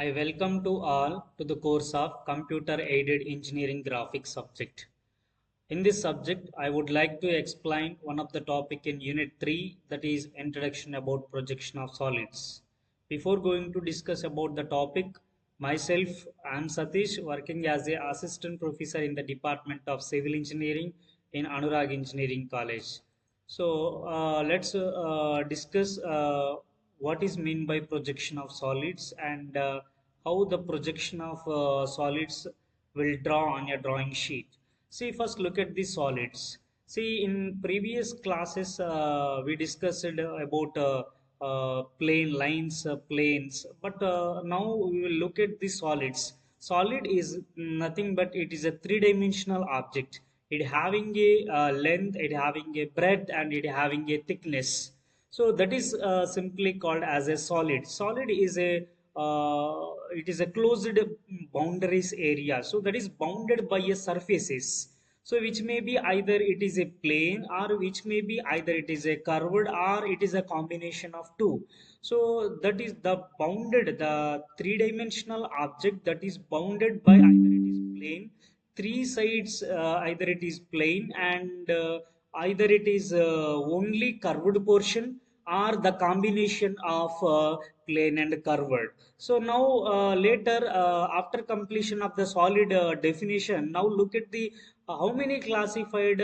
I welcome to all to the course of Computer Aided Engineering Graphics subject. In this subject, I would like to explain one of the topic in Unit 3, that is Introduction about Projection of Solids. Before going to discuss about the topic, myself, I am Satish, working as a assistant professor in the Department of Civil Engineering in Anurag Engineering College. So let's discuss what is meant by projection of solids and how the projection of solids will draw on your drawing sheet. See, first look at the solids. See, in previous classes, we discussed about plane lines, planes, but now we will look at the solids. Solid is nothing but it is a three-dimensional object. It having a length, it having a breadth, and it having a thickness. So that is simply called as a solid. Solid is a it is a closed boundaries area. So that is bounded by a surfaces. So which may be either it is a plane or which may be either it is a curved or it is a combination of two. So that is the bounded, the three-dimensional object that is bounded by either it is plane, three sides, either it is plane and either it is only curved portion or the combination of plane and curved. So now later after completion of the solid definition, now look at the how many classified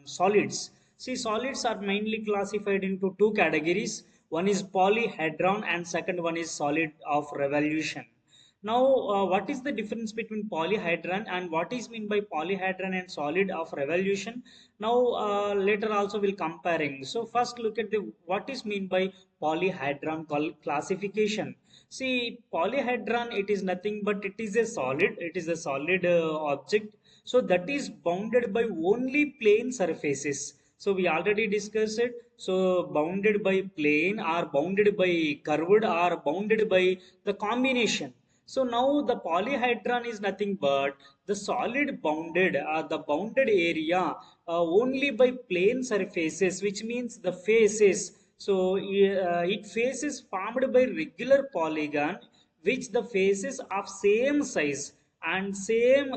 solids. See, solids are mainly classified into two categories. One is polyhedron and second one is solid of revolution. Now, what is the difference between polyhedron and what is meant by polyhedron and solid of revolution? Now, later also we'll comparing. So first look at the what is meant by polyhedron classification. See, polyhedron, it is nothing but it is a solid. It is a solid object. So that is bounded by only plane surfaces. So we already discussed it. So bounded by plane or bounded by curved or bounded by the combination. So now the polyhedron is nothing but the solid bounded, the bounded area only by plane surfaces, which means the faces. So it faces formed by regular polygon, which the faces of same size and same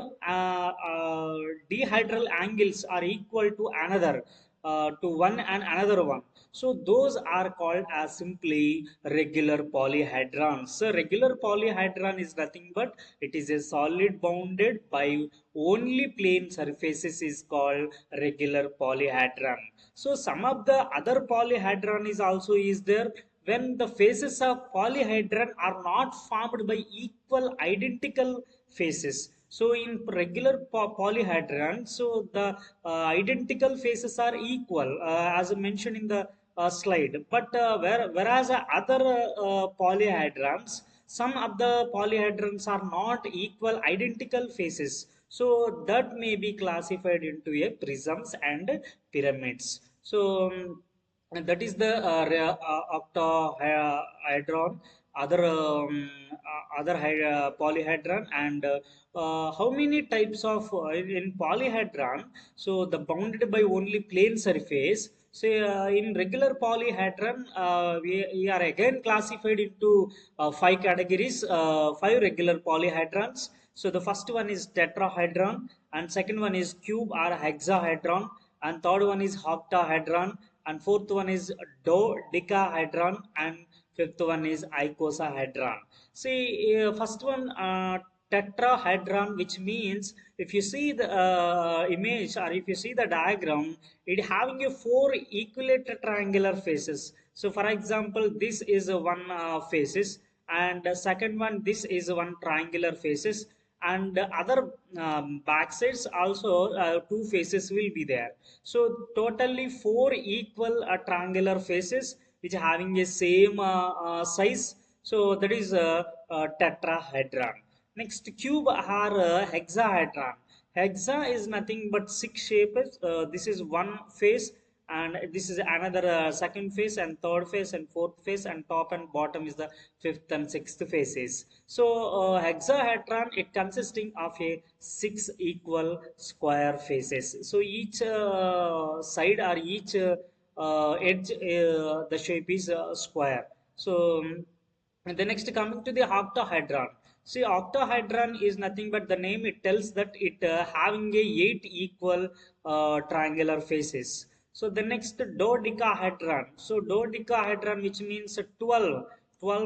dihedral angles are equal to another to one and another one. So those are called as simply regular polyhedrons. So regular polyhedron is nothing but it is a solid bounded by only plane surfaces is called regular polyhedron. So some of the other polyhedron is also is there when the faces of polyhedron are not formed by equal identical faces. So in regular polyhedron, so the identical faces are equal as mentioned in the slide. But whereas other polyhedrons, some of the polyhedrons are not equal identical faces. So that may be classified into a prisms and pyramids. So and that is the octahedron, other polyhedron, and how many types of in polyhedron. So the bounded by only plane surface. Say in regular polyhedron, we are again classified into five categories, five regular polyhedrons. So the first one is tetrahedron, and second one is cube or hexahedron, and third one is octahedron, and fourth one is dodecahedron, and fifth one is icosahedron. See, first one tetrahedron, which means if you see the image or if you see the diagram, it having a four equilateral triangular faces. So for example, this is one faces, and the second one, this is one triangular faces, and the other back sides also two faces will be there. So totally four equal triangular faces which are having a same size. So that is tetrahedron. Next, cube or hexahedron. Hexa is nothing but six shapes. This is one face, and this is another second face and third face and fourth face, and top and bottom is the fifth and sixth faces. So hexahedron, it consisting of a six equal square faces. So each side or each edge, the shape is square. So And the next coming to the octahedron. See, octahedron is nothing but the name it tells that it having a 8 triangular faces. So the next dodecahedron. So dodecahedron, which means 12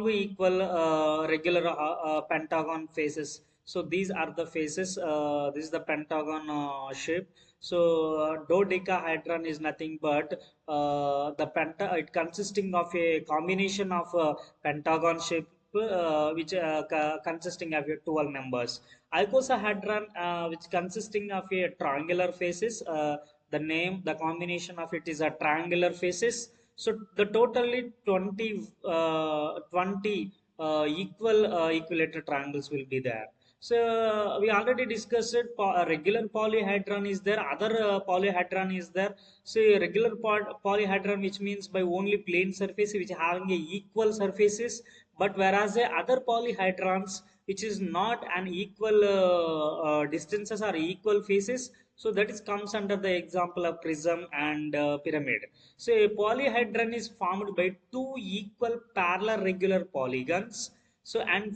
equal regular pentagon faces. So these are the faces. This is the pentagon shape. So dodecahedron is nothing but it consisting of a combination of pentagon shape which consisting of 12 members. Icosahedron, which consisting of a triangular faces. The combination of it is a triangular faces. So the totally 20 equilateral triangles will be there. So we already discussed it. A regular polyhedron is there. Other polyhedron is there. So regular polyhedron, which means by only plane surface, which having a equal surfaces. But whereas the other polyhedrons, which is not an equal distances or equal faces, so that is comes under the example of prism and pyramid. So a polyhedron is formed by two equal parallel regular polygons. So and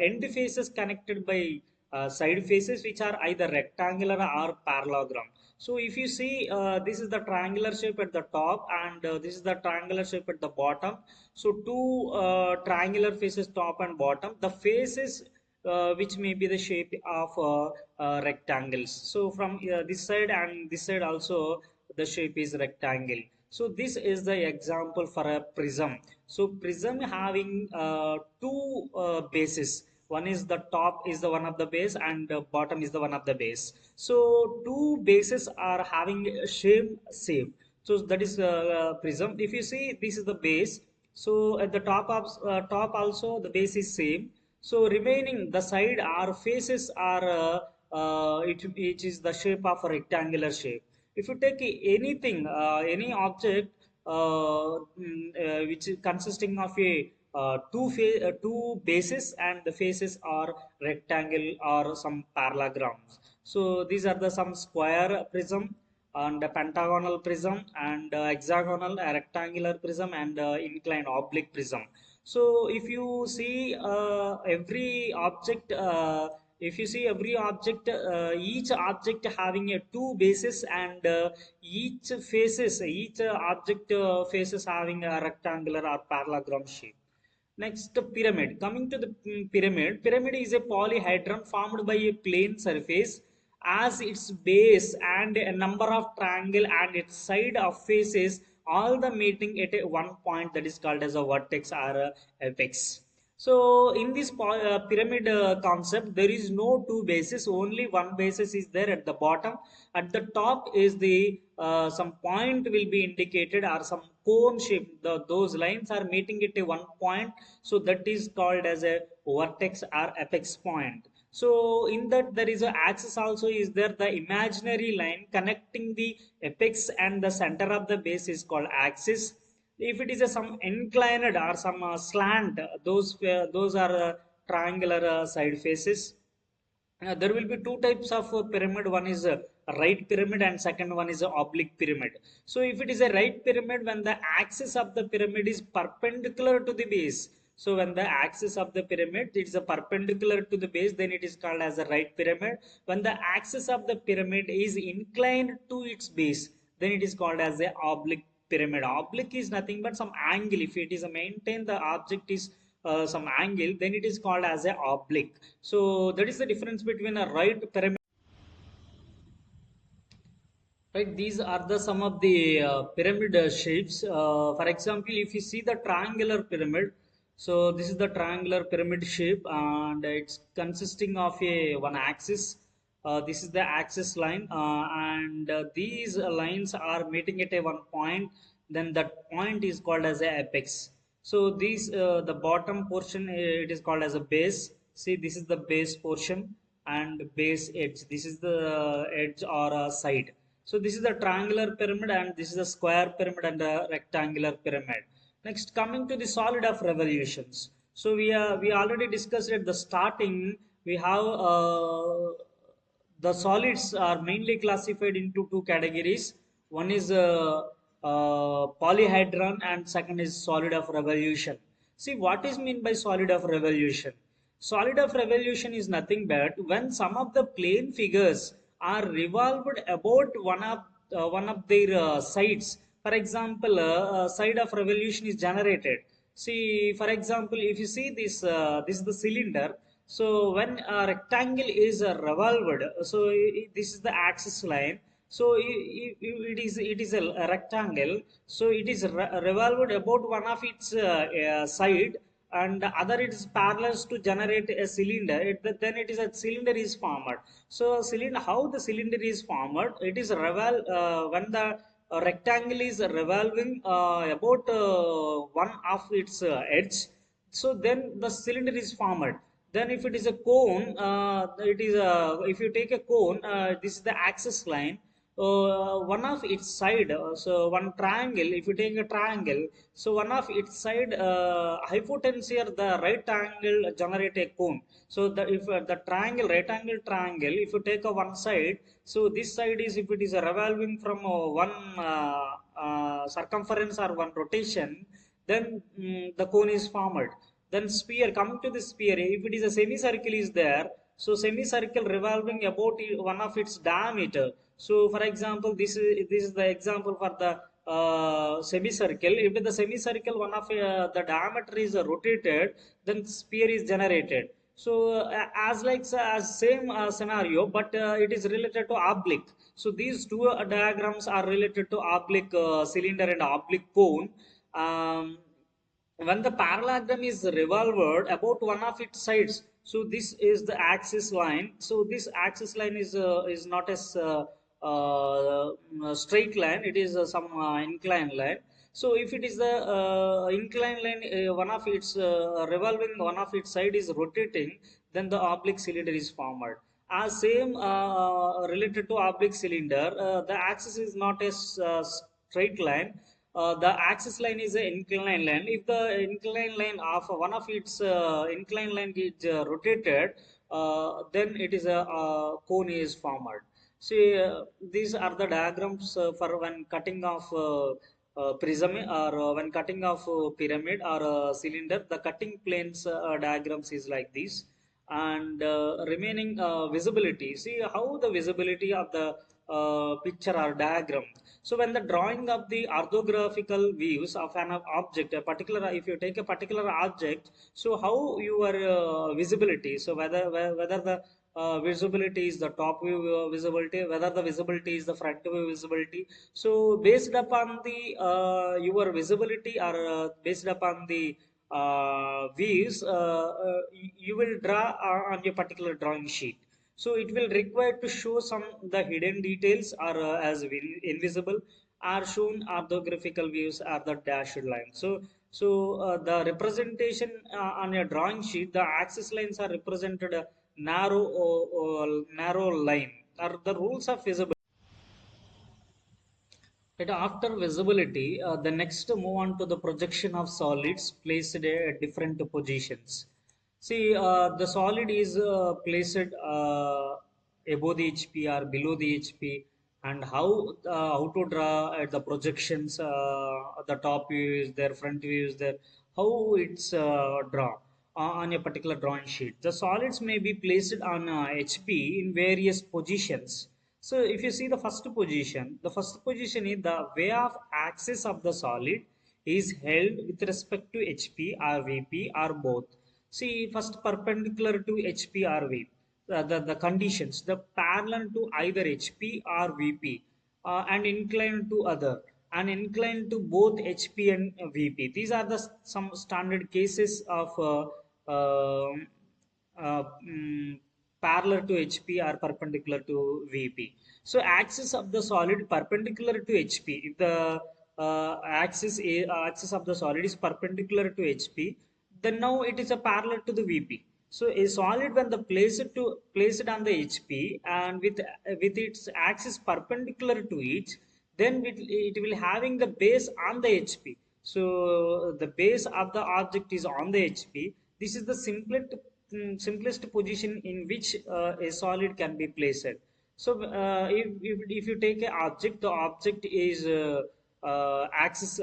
end faces connected by side faces which are either rectangular or parallelogram. So if you see, this is the triangular shape at the top and this is the triangular shape at the bottom. So two triangular faces, top and bottom. The faces which may be the shape of rectangles. So from this side and this side also the shape is rectangle. So this is the example for a prism. So prism having two bases. One is the top is the one of the base and bottom is the one of the base. So two bases are having same shape. So that is prism. If you see, this is the base. So at the top also the base is same. So remaining the side or faces are it is the shape of a rectangular shape. If you take anything, any object which is consisting of a two bases and the faces are rectangle or some parallelograms. So these are the some square prism and a pentagonal prism and hexagonal rectangular prism and inclined oblique prism. So if you see every object, each object having a two bases and each object faces having a rectangular or parallelogram shape. Next, pyramid. Coming to the pyramid, pyramid is a polyhedron formed by a plane surface as its base and a number of triangle and its side of faces, all the meeting at a one point that is called as a vertex or a apex. So in this pyramid concept, there is no two bases, only one basis is there at the bottom. At the top is the some point will be indicated or some cone shape. Those lines are meeting at a one point, so that is called as a vertex or apex point. So in that there is a axis also is there. The imaginary line connecting the apex and the center of the base is called axis. If it is a some inclined or some slant, those are triangular side faces. There will be two types of pyramid. One is a right pyramid and second one is a oblique pyramid. So if it is a right pyramid, when the axis of the pyramid is perpendicular to the base, so when the axis of the pyramid is a perpendicular to the base, then it is called as a right pyramid. When the axis of the pyramid is inclined to its base, then it is called as a oblique pyramid. Oblique is nothing but some angle. If it is a maintain the object is some angle, then it is called as a oblique. So that is the difference between a right pyramid. Right, these are the some of the pyramid shapes. For example, if you see the triangular pyramid, so this is the triangular pyramid shape, and it's consisting of a one axis. This is the axis line, and these lines are meeting at a one point. Then that point is called as a apex. So these the bottom portion it is called as a base. See, this is the base portion and base edge. This is the edge or side. So this is the triangular pyramid and this is the square pyramid and the rectangular pyramid. Next, coming to the solid of revolutions. So we already discussed at the starting. We have the solids are mainly classified into two categories. One is polyhedron and second is solid of revolution. See, what is mean by solid of revolution? Solid of revolution is nothing but when some of the plane figures are revolved about one of their sides. For example, side of revolution is generated. See, for example, if you see this, this is the cylinder. So when a rectangle is revolved, so this is the axis line. So it is a rectangle. So it is revolved about one of its side, and other it is parallel to generate a cylinder. Then it is a cylinder is formed. So cylinder, how the cylinder is formed? It is when the rectangle is revolving about one of its edge, so then the cylinder is formed. Then if it is a cone, it is if you take a cone, this is the axis line, one of its side, so one triangle, if you take a triangle, so one of its side hypotenuse or the right angle generate a cone. So the if the triangle, right angle triangle, if you take a one side, so this side is, if it is revolving from one circumference or one rotation, then the cone is formed. Then sphere, coming to the sphere, if it is a semicircle is there, so semicircle revolving about one of its diameter. So for example, this is the example for the semicircle. If the semicircle one of the diameter is rotated, then sphere is generated. So as like as same scenario, but it is related to oblique. So these two diagrams are related to oblique cylinder and oblique cone. um, when the parallelogram is revolved about one of its sides, so this is the axis line. So this axis line is not as straight line, it is some inclined line. So if it is the inclined line, one of its revolving one of its side is rotating, then the oblique cylinder is formed. As same related to oblique cylinder, the axis is not a straight line, the axis line is an inclined line. If the inclined line of one of its inclined line is rotated, then it is a cone is formed. See, these are the diagrams for when cutting off prism, or when cutting off pyramid or cylinder. The cutting planes diagrams is like this, and remaining visibility. See how the visibility of the picture or diagram. So when the drawing of the orthographical views of an object, a particular, if you take a particular object, so how your visibility, so whether the visibility is the top view visibility, whether the visibility is the front view visibility. So based upon the your visibility, or based upon the views, you will draw on your particular drawing sheet. So it will require to show some the hidden details are as invisible, are shown orthographical views are the dashed line. So the representation on your drawing sheet, the axis lines are represented narrow narrow line, are the rules of visibility. Right after visibility, the next move on to the projection of solids placed at different positions. See, the solid is placed above the HP or below the HP, and how to draw at the projections. The top view is there, front view is there. How it's draw on a particular drawing sheet. The solids may be placed on HP in various positions. So if you see the first position is the way of axis of the solid is held with respect to HP or VP or both. See, first perpendicular to HP or VP. The conditions, the parallel to either HP or VP, and inclined to other, and inclined to both HP and VP. These are the some standard cases of uh, mm, parallel to HP or perpendicular to VP. So axis of the solid perpendicular to HP. If the axis of the solid is perpendicular to HP, then now it is a parallel to the VP. So a solid when the placed on the HP and with its axis perpendicular to it, then it will having the base on the HP. So the base of the object is on the HP. This is the simplest position in which a solid can be placed. So if you take an object, the object is axis,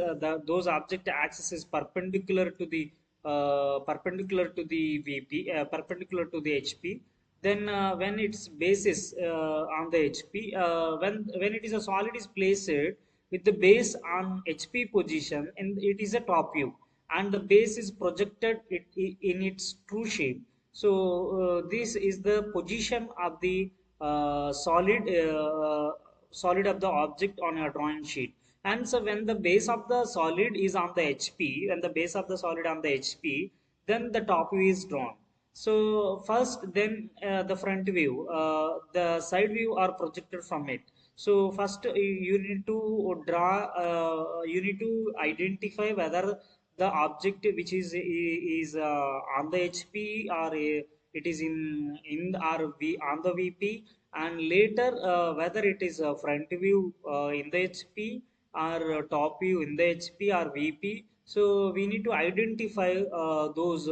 those object axis is perpendicular to the perpendicular to the VP, perpendicular to the HP. Then when its base is on the HP, when it is a solid is placed with the base on HP position, and it is a top view, and the base is projected in its true shape. So this is the position of the solid of the object on a drawing sheet. And so when the base of the solid is on the HP, when the base of the solid on the HP, then the top view is drawn. So first, then the front view, the side view are projected from it. So first, you need to draw, you need to identify whether the object which is on the HP, or it is in or on the VP, and later whether it is a front view in the HP, or top view in the HP or VP. So we need to identify those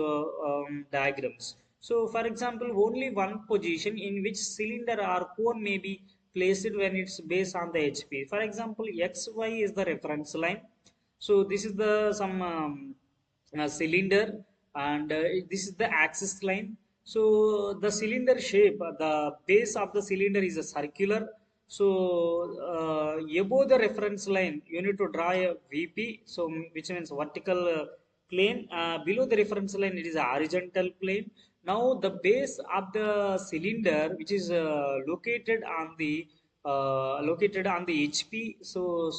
diagrams. So for example, only one position in which cylinder or cone may be placed when it's based on the HP. For example, XY is the reference line. So this is the some cylinder, and this is the axis line. So the cylinder shape, the base of the cylinder is a circular. So above the reference line you need to draw a VP, so which means vertical plane. Below the reference line it is a horizontal plane. Now the base of the cylinder, which is located on the HP. So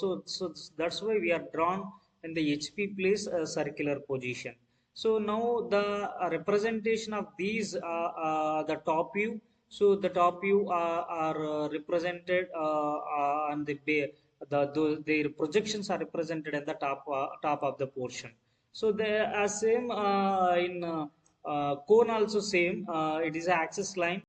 that's why we are drawn in the HP place a circular position. So now the representation of these the top view. So the top view are represented on their projections are represented at the top of the portion. So they are same in cone also same. It is an axis line.